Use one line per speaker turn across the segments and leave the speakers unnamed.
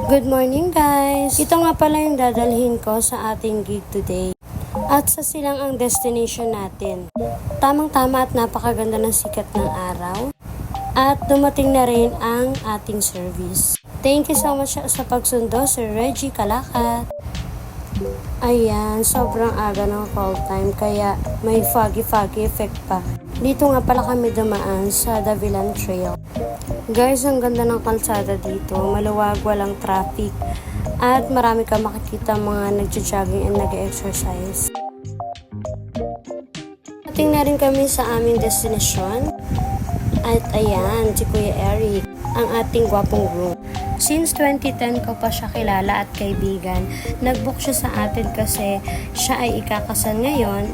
Good morning guys! Ito nga pala yung dadalhin ko sa ating gig today. At sa silang ang destination natin. Tamang-tama at napakaganda ng sikat ng araw. At dumating na rin ang ating service. Thank you so much sa pagsundo, Sir Reggie Calacat. Ayan, sobrang aga ng call time kaya may foggy effect pa. Dito nga pala kami dumaan sa Davilan Trail. Guys, ang ganda ng kalsada dito. Maluwag, walang traffic. At marami ka makikita mga nagja-jogging and nag-exercise. Ating na rin kami sa aming destination. At ayan, si Kuya Eric, ang ating gwapong groom. Since 2010 ko pa siya kilala at kaibigan, nag-book siya sa atin kasi siya ay ikakasal ngayon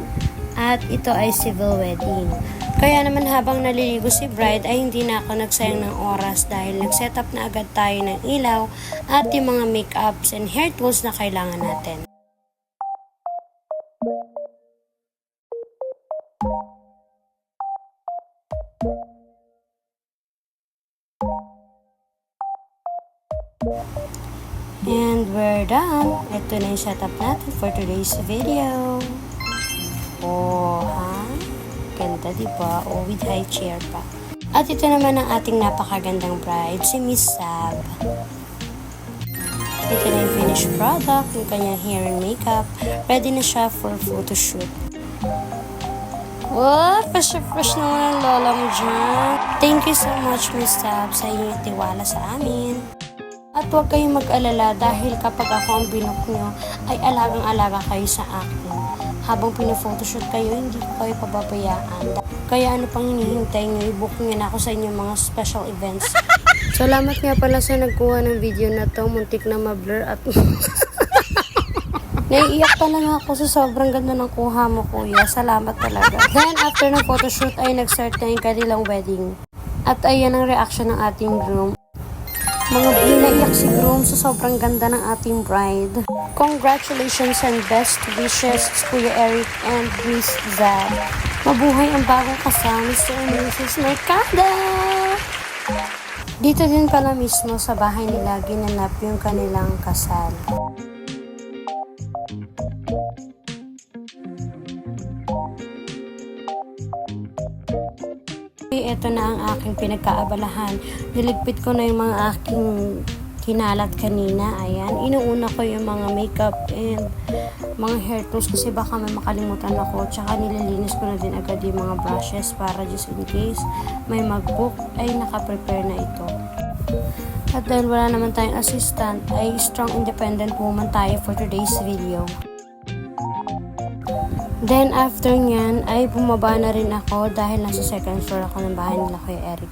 at ito ay civil wedding. Kaya naman habang naliligo si bride ay hindi na ako nagsayang ng oras dahil nag-set up na agad tayo ng ilaw at yung mga makeups and hair tools na kailangan natin. And we're done. Ito na yung setup natin for today's video. Oh, ha? Ganda, diba? Oh, with high chair pa. At ito naman ang ating napakagandang bride, si Miss Sab. Ito na yung finished product, yung kanyang hair and makeup. Ready na siya for photoshoot. Wow, fresh naman ang lola mo dyan. Thank you so much, Miss Sab, sa inyong tiwala sa amin. At huwag kayong mag-alala dahil kapag ako ang binook nyo, ay alagang-alaga kayo sa akin. Habang pina-photoshoot kayo, hindi ko kayo pababayaan. Kaya ano pang hinihintay nyo, i-book nyo na ako sa inyong mga special events. Salamat nga pala sa nagkuha ng video na to. Muntik na ma-blur at naiiyak talaga ako sa sobrang ganda ng kuha mo, kuya. Salamat talaga. Then, after ng photoshoot ay nag-start na yung kanilang wedding. At ayan ang reaction ng ating groom. Mga naiyak si groom sa sobrang ganda ng ating bride. Congratulations and best wishes, Kuya Eric and Miss Zab. Mabuhay ang bagong kasal, Mr. and Mrs. Mercado! Dito din pala mismo sa bahay nila ginanap yung kanilang kasal. Ito na ang aking pinagkaabalahan. Niligpit ko na yung mga aking kinalat kanina. Ayan, inuuna ko yung mga makeup and mga hair tools kasi baka may makalimutan ako. Tsaka nililinis ko na din agad yung mga brushes para just in case may mag-book ay nakaprepare na ito. At dahil wala naman tayong assistant ay strong independent woman tayo for today's video. Then, after nyan, ay bumaba na rin ako dahil nasa second floor ako ng bahay nila Kuya Eric.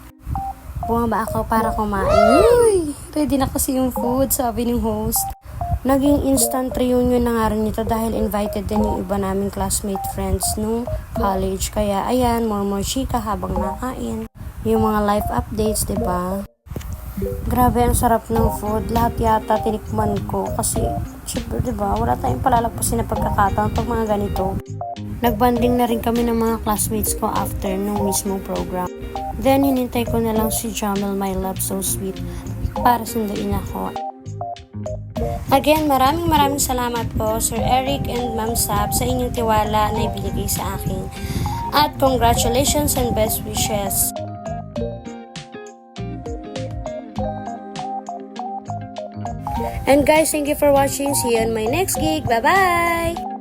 Bumaba ako para kumain. Uy! Ready na kasi yung food, sabi ng host. Naging instant reunion na nga rin ito dahil invited din yung iba naming classmate friends nung college. Kaya, ayan, more chika habang nakain. Yung mga life updates, diba? Grabe, ang sarap ng food. Lahat yata tinikman ko kasi, syempre, diba, wala tayong palalagpasin na pagkakataon pag mga ganito. Nagbanding na rin kami ng mga classmates ko after nung mismong program. Then, hinintay ko na lang si Jamel, my love, so sweet, para sunduin ako. Again, maraming salamat po, Sir Eric and Ma'am Sab, sa inyong tiwala na ibinigay sa akin. At congratulations and best wishes. And guys, thank you for watching. See you on my next gig. Bye-bye!